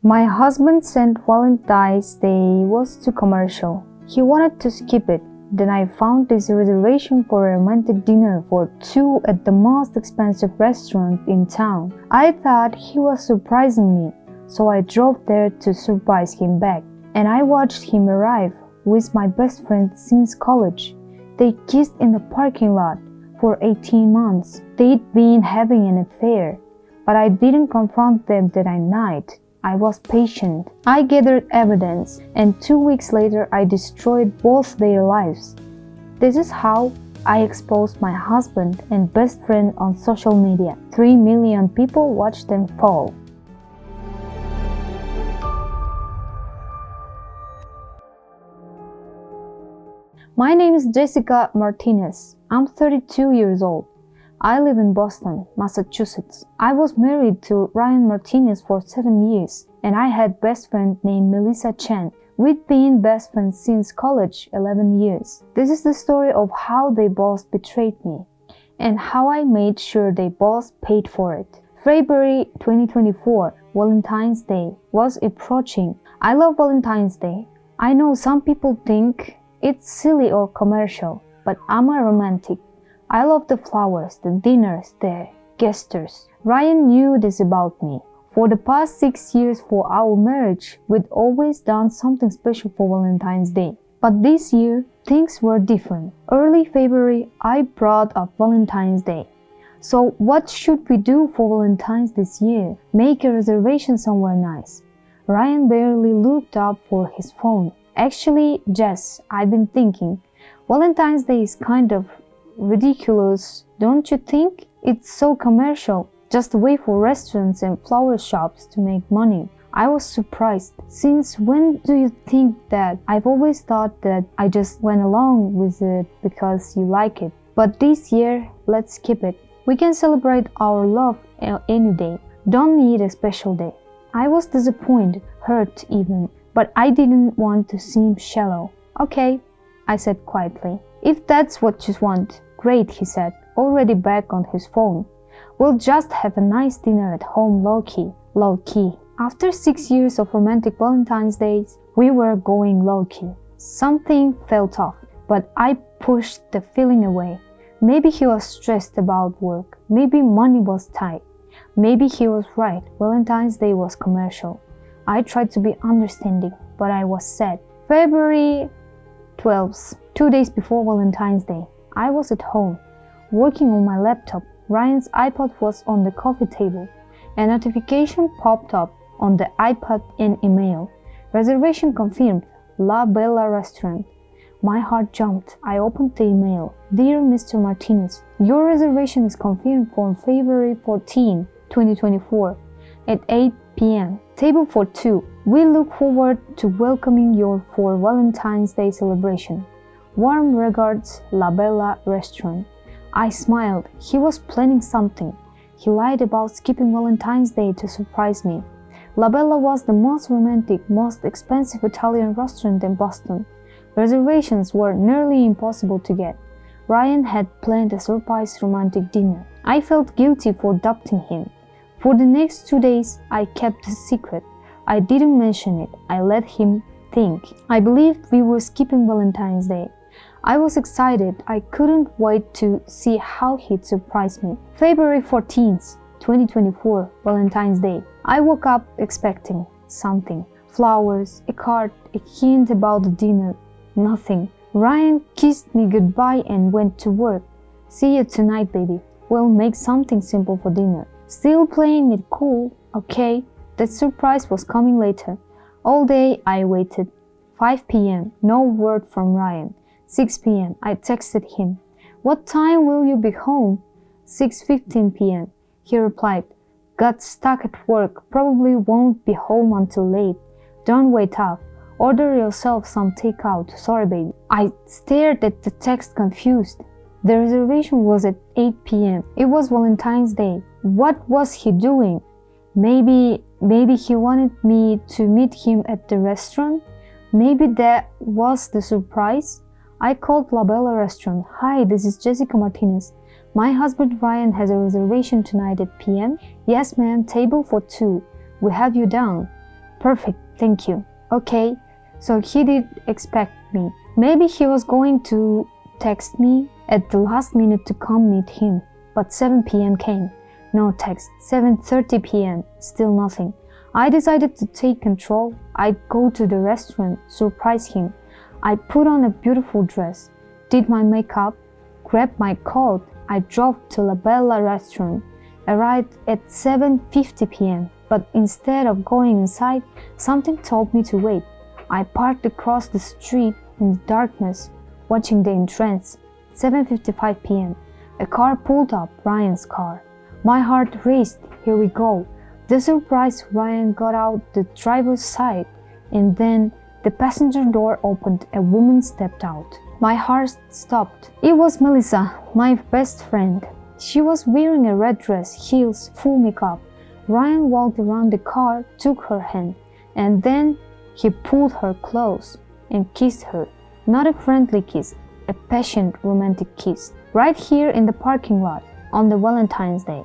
My husband said Valentine's Day was too commercial. He wanted to skip it. Then I found this reservation for a romantic dinner for two at the most expensive restaurant in town. I thought he was surprising me, so I drove there to surprise him back. And I watched him arrive with my best friend since college. They kissed in the parking lot for 18 months. They'd been having an affair, but I didn't confront them that night. I was patient. I gathered evidence, and 2 weeks later I destroyed both their lives. This is how I exposed my husband and best friend on social media. 3 million people watched them fall. My name is Jessica Martinez. I'm 32 years old. I live in Boston, Massachusetts. I was married to Ryan Martinez for 7 years, and I had best friend named Melissa Chen. We'd been best friends since college, 11 years. This is the story of how they both betrayed me, and how I made sure they both paid for it. February 2024, Valentine's Day, was approaching. I love Valentine's Day. I know some people think it's silly or commercial, but I'm a romantic. I love the flowers, the dinners, the gestures. Ryan knew this about me. For the past 6 years for our marriage, we'd always done something special for Valentine's Day. But this year, things were different. Early February, I brought up Valentine's Day. So what should we do for Valentine's this year? Make a reservation somewhere nice. Ryan barely looked up for his phone. Actually, Jess, I've been thinking, Valentine's Day is kind of ridiculous, don't you think? It's so commercial, just a way for restaurants and flower shops to make money. I was surprised. Since when do you think that? I've always thought that I just went along with it because you like it. But this year, let's skip it. We can celebrate our love any day. Don't need a special day. I was disappointed, hurt even, but I didn't want to seem shallow. Okay, I said quietly. If that's what you want, great, he said, already back on his phone. We'll just have a nice dinner at home low-key. Low-key. After 6 years of romantic Valentine's Days, we were going low-key. Something felt off, but I pushed the feeling away. Maybe he was stressed about work. Maybe money was tight. Maybe he was right. Valentine's Day was commercial. I tried to be understanding, but I was sad. February 12th, 2 days before Valentine's Day. I was at home, working on my laptop. Ryan's iPod was on the coffee table. A notification popped up on the iPad and email. Reservation confirmed. La Bella Restaurant. My heart jumped. I opened the email. Dear Mr. Martinez, your reservation is confirmed for February 14, 2024 at 8 p.m. Table for two. We look forward to welcoming you for Valentine's Day celebration. Warm regards, La Bella Restaurant. I smiled. He was planning something. He lied about skipping Valentine's Day to surprise me. La Bella was the most romantic, most expensive Italian restaurant in Boston. Reservations were nearly impossible to get. Ryan had planned a surprise romantic dinner. I felt guilty for doubting him. For the next 2 days, I kept his secret. I didn't mention it. I let him think. I believed we were skipping Valentine's Day. I was excited. I couldn't wait to see how he'd surprise me. February 14th, 2024, Valentine's Day. I woke up expecting something. Flowers, a card, a hint about the dinner. Nothing. Ryan kissed me goodbye and went to work. See you tonight, baby. We'll make something simple for dinner. Still playing it cool, okay? That surprise was coming later. All day I waited. 5 p.m. No word from Ryan. 6 p.m. I texted him. What time will you be home? 6:15 p.m. He replied, got stuck at work. Probably won't be home until late. Don't wait up. Order yourself some takeout. Sorry, baby. I stared at the text confused. The reservation was at 8 p.m. It was Valentine's Day. What was he doing? Maybe he wanted me to meet him at the restaurant? Maybe that was the surprise? I called La Bella Restaurant. Hi, this is Jessica Martinez. My husband Ryan has a reservation tonight at p.m. Yes, ma'am, table for two. We have you down. Perfect, thank you. Okay, so he did expect me. Maybe he was going to text me at the last minute to come meet him. But 7 p.m. came. No text. 7:30 p.m. Still nothing. I decided to take control. I'd go to the restaurant, surprise him. I put on a beautiful dress, did my makeup, grabbed my coat. I drove to La Bella restaurant, arrived at 7:50 p.m. But instead of going inside, something told me to wait. I parked across the street in the darkness, watching the entrance. 7:55 p.m. A car pulled up, Ryan's car. My heart raced. Here we go. The surprise, Ryan got out the driver's side, and then the passenger door opened. A woman stepped out. My heart stopped. It was Melissa, my best friend. She was wearing a red dress, heels, full makeup. Ryan walked around the car, took her hand, and then he pulled her close and kissed her. Not a friendly kiss, a passionate, romantic kiss. Right here in the parking lot, on the Valentine's Day.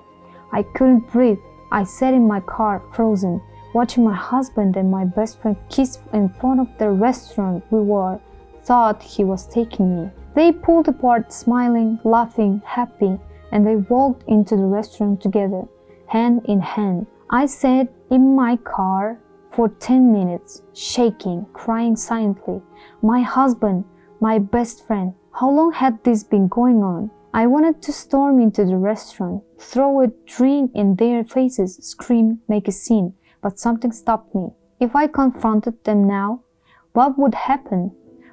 I couldn't breathe. I sat in my car, frozen, watching my husband and my best friend kiss in front of the restaurant we were. Thought he was taking me. They pulled apart, smiling, laughing, happy, and they walked into the restaurant together, hand in hand. I sat in my car for 10 minutes, shaking, crying silently. My husband, my best friend. How long had this been going on? I wanted to storm into the restaurant, throw a drink in their faces, scream, make a scene, but something stopped me. If I confronted them now, what would happen?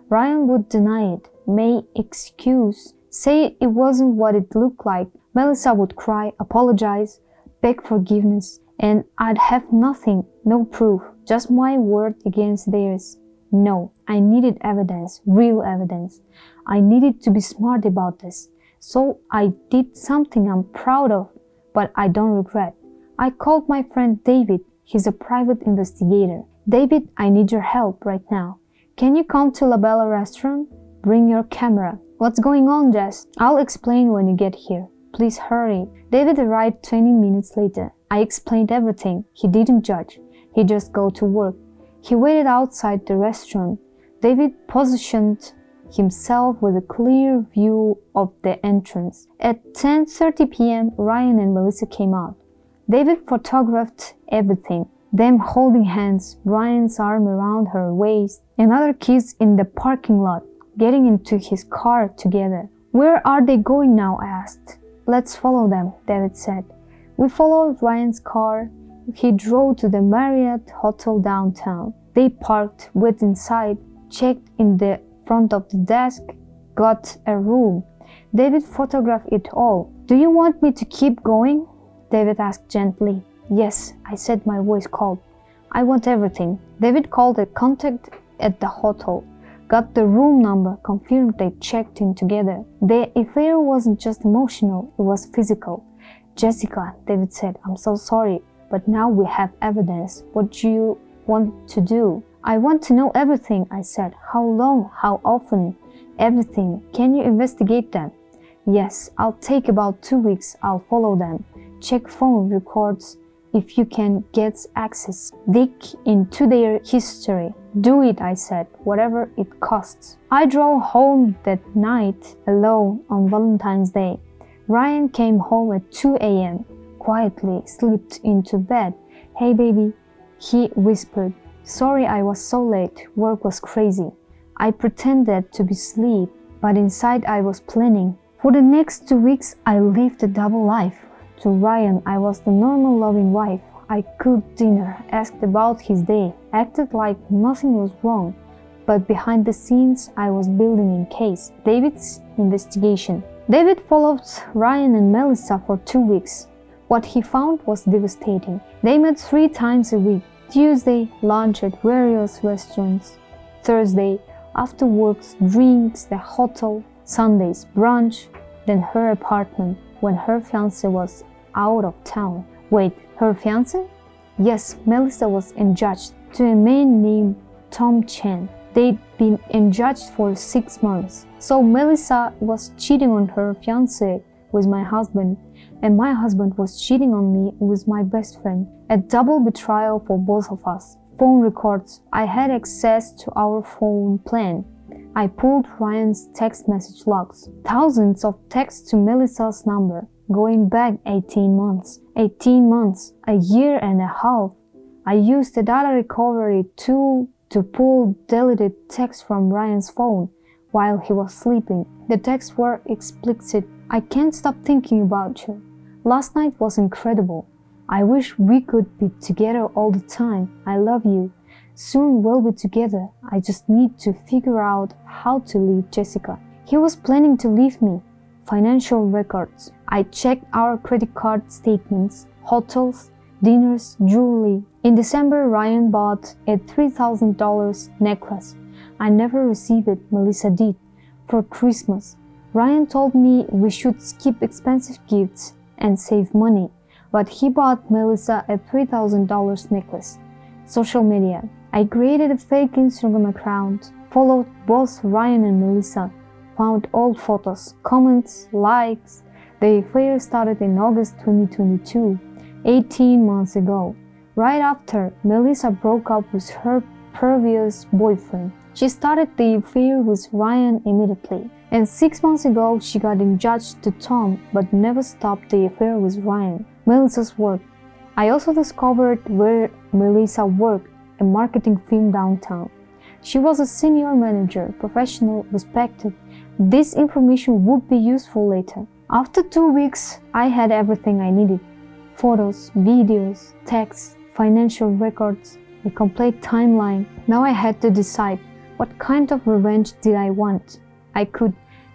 Ryan would deny it, make excuse, say it wasn't what it looked like. Melissa would cry, apologize, beg forgiveness, and I'd have nothing, no proof, just my word against theirs. No, I needed evidence, real evidence. I needed to be smart about this. So I did something I'm proud of, but I don't regret. I called my friend David. He's a private investigator. David, I need your help right now. Can you come to La Bella restaurant? Bring your camera. What's going on, Jess? I'll explain when you get here. Please hurry. David arrived 20 minutes later. I explained everything. He didn't judge. He just go to work. He waited outside the restaurant. David positioned himself with a clear view of the entrance. At 10:30 p.m., Ryan and Melissa came out. David photographed everything. Them holding hands, Ryan's arm around her waist, another kiss in the parking lot, getting into his car together. Where are they going now? I asked. Let's follow them, David said. We followed Ryan's car. He drove to the Marriott Hotel downtown. They parked, went inside, checked in the front of the desk, got a room. David photographed it all. Do you want me to keep going? David asked gently. Yes, I said, my voice cold. I want everything. David called a contact at the hotel, got the room number, confirmed they checked in together. The affair wasn't just emotional, it was physical. Jessica, David said, I'm so sorry, but now we have evidence. What do you want to do? I want to know everything, I said. How long? How often? Everything. Can you investigate them? Yes, I'll take about 2 weeks. I'll follow them. Check phone records if you can get access. Dig into their history. Do it, I said, whatever it costs. I drove home that night alone on Valentine's Day. Ryan came home at 2 a.m. quietly, slipped into bed. Hey baby, he whispered. Sorry I was so late, work was crazy. I pretended to be asleep, but inside I was planning. For the next 2 weeks I lived a double life. To Ryan I was the normal loving wife. I cooked dinner, asked about his day, acted like nothing was wrong. But behind the scenes I was building in case. David's investigation. David followed Ryan and Melissa for 2 weeks. What he found was devastating. They met 3 times a week. Tuesday, lunch at various restaurants. Thursday, after work, drinks, the hotel. Sundays, brunch, then her apartment when her fiancé was out of town. Wait, her fiancé? Yes, Melissa was engaged to a man named Tom Chen. They'd been engaged for 6 months. So Melissa was cheating on her fiancé with my husband, and my husband was cheating on me with my best friend. A double betrayal for both of us. phone records. I had access to our phone plan. I pulled Ryan's text message logs. Thousands of texts to Melissa's number, going back 18 months. 18 months, a year and a half. I used the data recovery tool to pull deleted texts from Ryan's phone while he was sleeping. The texts were explicit. I can't stop thinking about you. Last night was incredible. I wish we could be together all the time. I love you. Soon we'll be together. I just need to figure out how to leave Jessica. He was planning to leave me. Financial records. I checked our credit card statements, hotels, dinners, jewelry. In December, Ryan bought a $3,000 necklace. I never received it, Melissa did, for Christmas. Ryan told me we should skip expensive gifts and save money, but he bought Melissa a $3,000 necklace. Social media. I created a fake Instagram account, followed both Ryan and Melissa, found old photos, comments, likes. The affair started in August 2022, 18 months ago, right after Melissa broke up with her previous boyfriend. She started the affair with Ryan immediately, and 6 months ago she got engaged to Tom but never stopped the affair with Ryan. Melissa's work. I also discovered where Melissa worked, a marketing firm downtown. She was a senior manager, professional, respected. This information would be useful later. After 2 weeks, I had everything I needed. Photos, videos, texts, financial records, a complete timeline. Now I had to decide what kind of revenge did I want. I could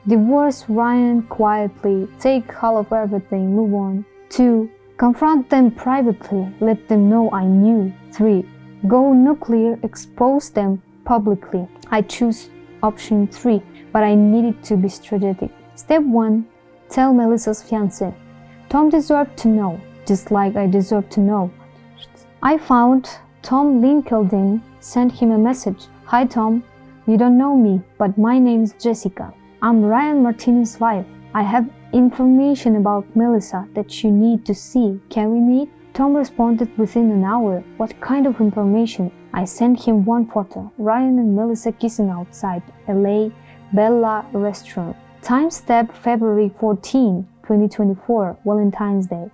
divorce Ryan quietly, take all of everything, move on. 2. Confront them privately, let them know I knew. 3. Go nuclear, expose them publicly. I choose option 3, but I needed to be strategic. Step 1. Tell Melissa's fiancé. Tom deserved to know, just like I deserve to know. I found Tom LinkedIn, sent him a message. Hi Tom, you don't know me, but my name is Jessica. I'm Ryan Martinez's wife. I have information about Melissa that you need to see. Can we meet? Tom responded within an hour. What kind of information? I sent him one photo. Ryan and Melissa kissing outside LA Bella restaurant. Timestamp February 14, 2024, Valentine's Day.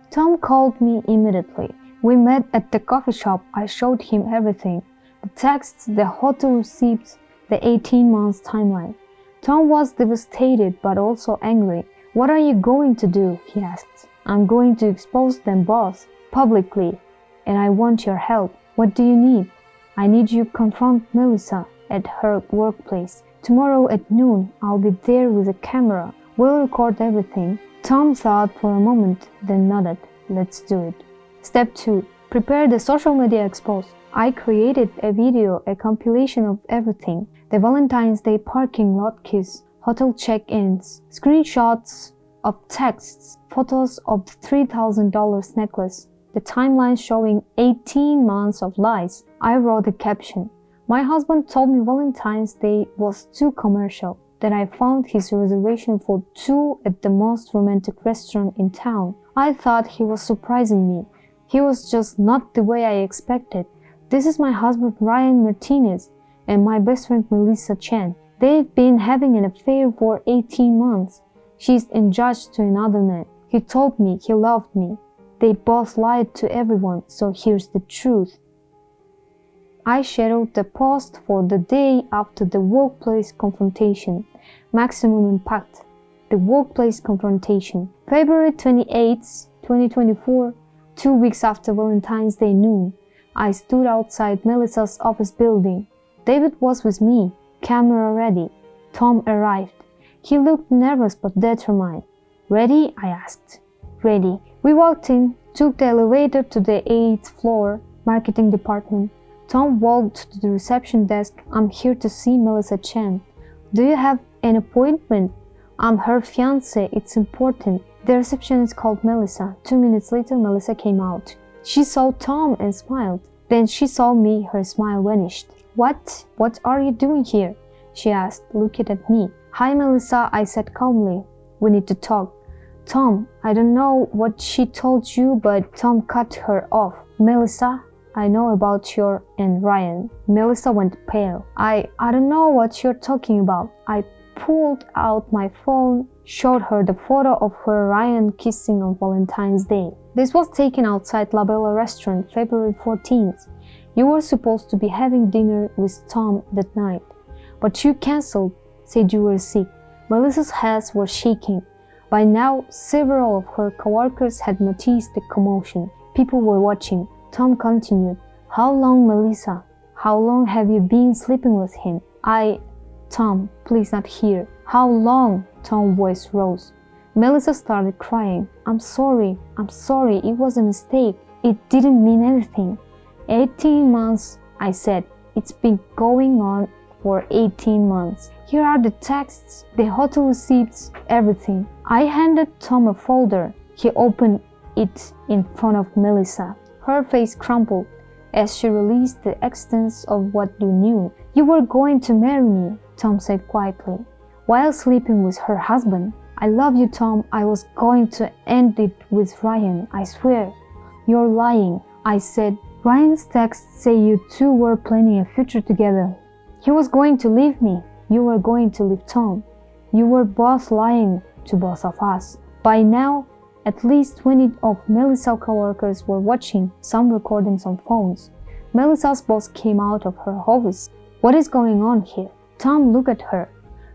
Tom called me immediately. We met at the coffee shop. I showed him everything. The texts, the hotel receipts, the 18 months timeline. Tom was devastated but also angry. What are you going to do? He asked. I'm going to expose them both, publicly, and I want your help. What do you need? I need you to confront Melissa at her workplace. Tomorrow at noon, I'll be there with a camera. We'll record everything. Tom thought for a moment, then nodded. Let's do it. Step 2. Prepare the social media expose. I created a video, a compilation of everything. The Valentine's Day parking lot kiss, hotel check-ins, screenshots of texts, photos of the $3,000 necklace, the timeline showing 18 months of lies. I wrote a caption. My husband told me Valentine's Day was too commercial, that I found his reservation for 2 at the most romantic restaurant in town. I thought he was surprising me. He was just not the way I expected. This is my husband Ryan Martinez and my best friend Melissa Chen. They've been having an affair for 18 months. She's engaged to another man. He told me he loved me. They both lied to everyone, so here's the truth. I scheduled the post for the day after the workplace confrontation. Maximum impact. The workplace confrontation. February 28, 2024, 2 weeks after Valentine's Day noon, I stood outside Melissa's office building. David was with me, camera ready. Tom arrived. He looked nervous but determined. Ready? I asked. Ready. We walked in, took the elevator to the 8th floor, marketing department. Tom walked to the reception desk. I'm here to see Melissa Chen. Do you have an appointment? I'm her fiancé. It's important. The receptionist called Melissa. 2 minutes later, Melissa came out. She saw Tom and smiled. Then she saw me. Her smile vanished. What are you doing here? She asked, looking at me. Hi, Melissa, I said calmly. We need to talk. Tom, I don't know what she told you, but Tom cut her off. Melissa, I know about your and Ryan. Melissa went pale. I don't know what you're talking about. I pulled out my phone, showed her the photo of her Ryan kissing on Valentine's Day. This was taken outside La Bella restaurant February 14th. You were supposed to be having dinner with Tom that night, but you cancelled, said you were sick. Melissa's hands were shaking. By now, several of her coworkers had noticed the commotion. People were watching. Tom continued, "How long, Melissa? How long have you been sleeping with him?" Tom, please not here. How long? Tom's voice rose. Melissa started crying. I'm sorry, it was a mistake. It didn't mean anything. 18 months, I said. It's been going on for 18 months. Here are the texts, the hotel receipts, everything. I handed Tom a folder. He opened it in front of Melissa. Her face crumpled as she released the extent of what you knew. You were going to marry me, Tom said quietly, while sleeping with her husband. I love you, Tom. I was going to end it with Ryan, I swear. You're lying, I said. Ryan's texts say you two were planning a future together. He was going to leave me. You were going to leave Tom. You were both lying to both of us. By now, at least 20 of Melissa's coworkers were watching, some recording on phones. Melissa's boss came out of her office. What is going on here? Tom looked at her.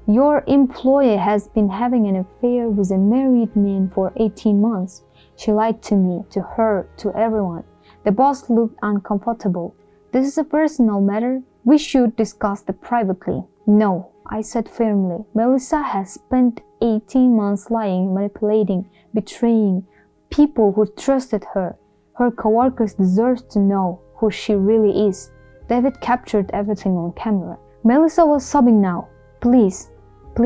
Your employee has been having an affair with a married man for 18 months. She lied to me, to her, to everyone. The boss looked uncomfortable. This is a personal matter. We should discuss it privately. No, I said firmly. Melissa has spent 18 months lying, manipulating, betraying people who trusted her. Her coworkers deserve to know who she really is. David captured everything on camera. Melissa was sobbing now. Please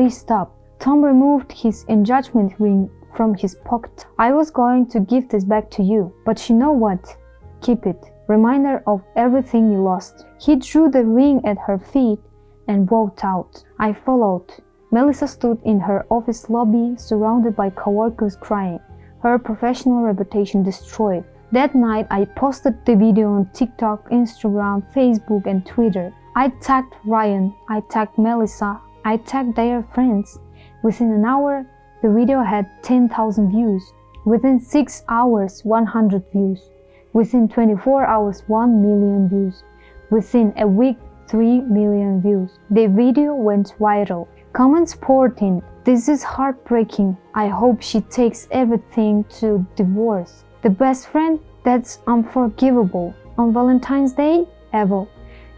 stop. Tom removed his engagement ring from his pocket. I was going to give this back to you, but you know what? Keep it. Reminder of everything you lost. He drew the ring at her feet and walked out. I followed. Melissa stood in her office lobby, surrounded by coworkers crying, her professional reputation destroyed. That night, I posted the video on TikTok, Instagram, Facebook, and Twitter. I tagged Ryan, I tagged Melissa, I tagged their friends. Within an hour, the video had 10,000 views. Within 6 hours, 100 views. Within 24 hours, 1 million views. Within a week, 3 million views. The video went viral. Comments poured in. This is heartbreaking. I hope she takes everything to divorce. The best friend? That's unforgivable. On Valentine's Day? Evo.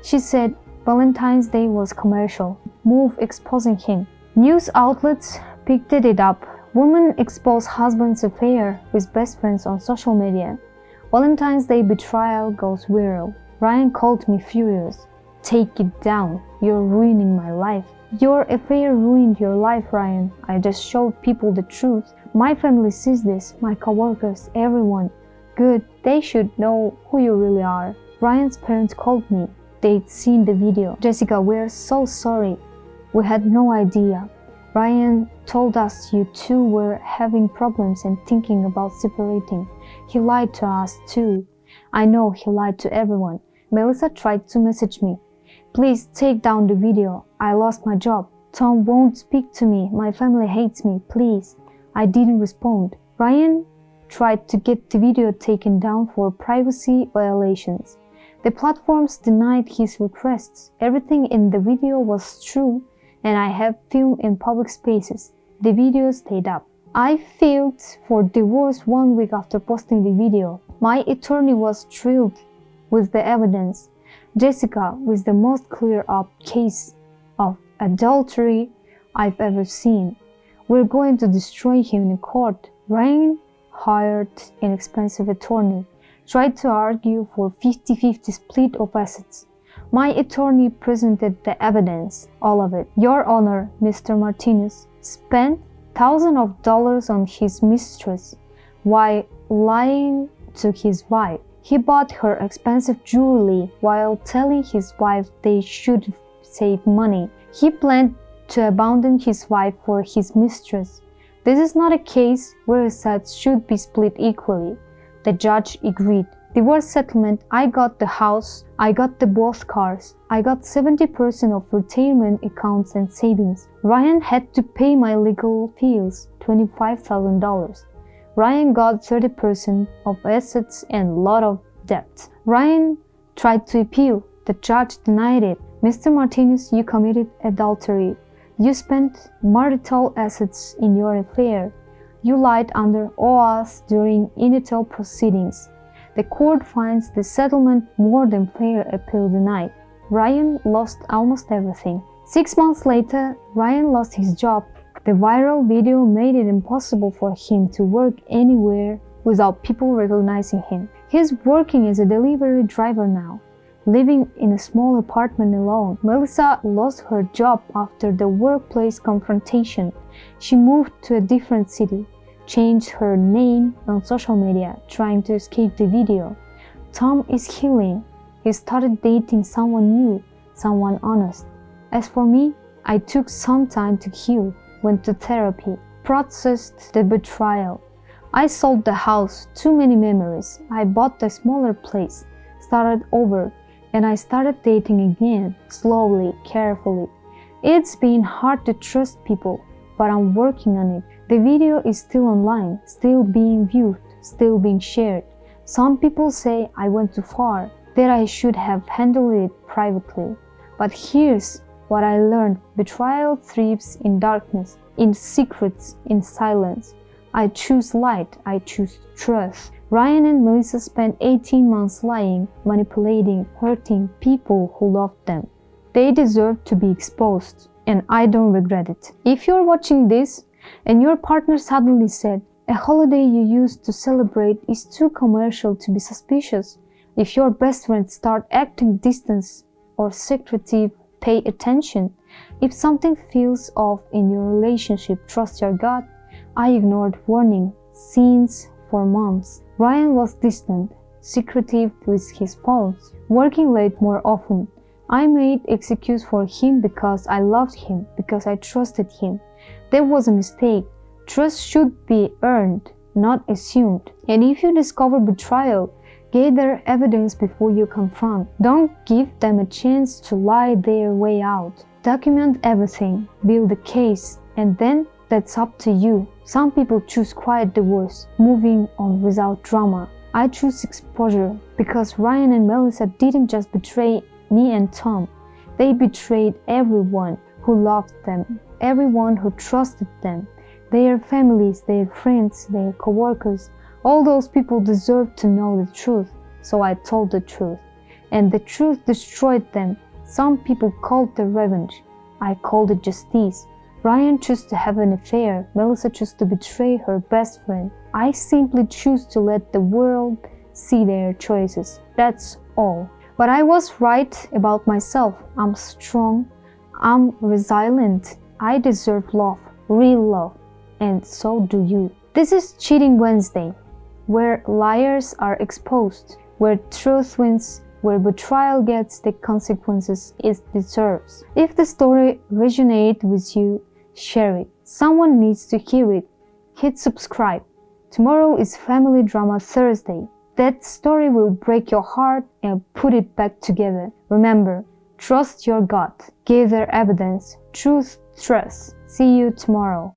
She said Valentine's Day was commercial. Move exposing him. News outlets picked it up. Woman exposed husband's affair with best friends on social media. Valentine's Day betrayal goes viral. Ryan called me furious. Take it down. You're ruining my life. Your affair ruined your life, Ryan. I just showed people the truth. My family sees this, my coworkers, everyone. Good, they should know who you really are. Ryan's parents called me. They'd seen the video. Jessica, we're so sorry. We had no idea. Ryan told us you two were having problems and thinking about separating. He lied to us too. I know he lied to everyone. Melissa tried to message me. Please take down the video. I lost my job. Tom won't speak to me. My family hates me. Please. I didn't respond. Ryan tried to get the video taken down for privacy violations. The platforms denied his requests. Everything in the video was true, and I have filmed in public spaces. The video stayed up. I filed for divorce 1 week after posting the video. My attorney was thrilled with the evidence. Jessica was the most clear-up case of adultery I've ever seen. We're going to destroy him in court. Ryan hired an expensive attorney, tried to argue for 50-50 split of assets. My attorney presented the evidence, all of it. Your Honor, Mr. Martinez spent thousands of dollars on his mistress while lying to his wife. He bought her expensive jewelry while telling his wife they should save money. He planned to abandon his wife for his mistress. This is not a case where assets should be split equally. The judge agreed. Divorce settlement, I got the house, I got the both cars, I got 70% of retirement accounts and savings. Ryan had to pay my legal fees, $25,000. Ryan got 30% of assets and lot of debt. Ryan tried to appeal. The judge denied it. Mr. Martinez, you committed adultery. You spent marital assets in your affair. You lied under oath during initial proceedings. The court finds the settlement more than fair, appeal denied. Ryan lost almost everything. 6 months later, Ryan lost his job. The viral video made it impossible for him to work anywhere without people recognizing him. He's working as a delivery driver now, living in a small apartment alone. Melissa lost her job after the workplace confrontation. She moved to a different city, changed her name on social media, trying to escape the video. Tom is healing. He started dating someone new, someone honest. As for me, I took some time to heal, went to therapy, processed the betrayal. I sold the house, too many memories. I bought a smaller place, started over, and I started dating again, slowly, carefully. It's been hard to trust people, but I'm working on it. The video is still online, still being viewed, still being shared. Some people say I went too far, that I should have handled it privately. But here's what I learned. Betrayal thrives in darkness, in secrets, in silence. I choose light, I choose truth. Ryan and Melissa spent 18 months lying, manipulating, hurting people who loved them. They deserve to be exposed, and I don't regret it. If you're watching this, and your partner suddenly said, a holiday you used to celebrate is too commercial to be suspicious. If your best friends start acting distant or secretive, pay attention. If something feels off in your relationship, trust your gut. I ignored warning signs for months. Ryan was distant, secretive with his phones, working late more often. I made excuse for him because I loved him, because I trusted him. There was a mistake. Trust should be earned, not assumed. And if you discover betrayal, gather evidence before you confront. Don't give them a chance to lie their way out. Document everything, build a case, and then that's up to you. Some people choose quiet divorce, moving on without drama. I choose exposure because Ryan and Melissa didn't just betray me and Tom. They betrayed everyone who loved them, everyone who trusted them, their families, their friends, their co-workers. All those people deserve to know the truth, so I told the truth. And the truth destroyed them. Some people called it revenge. I called it justice. Ryan chose to have an affair. Melissa chose to betray her best friend. I simply choose to let the world see their choices. That's all. But I was right about myself. I'm strong. I'm resilient. I deserve love, real love. And so do you. This is Cheating Wednesday, where liars are exposed, where truth wins, where betrayal gets the consequences it deserves. If the story resonates with you, share it. Someone needs to hear it. Hit subscribe. Tomorrow is Family Drama Thursday. That story will break your heart and put it back together. Remember, trust your gut. Gather evidence. Truth, trust. See you tomorrow.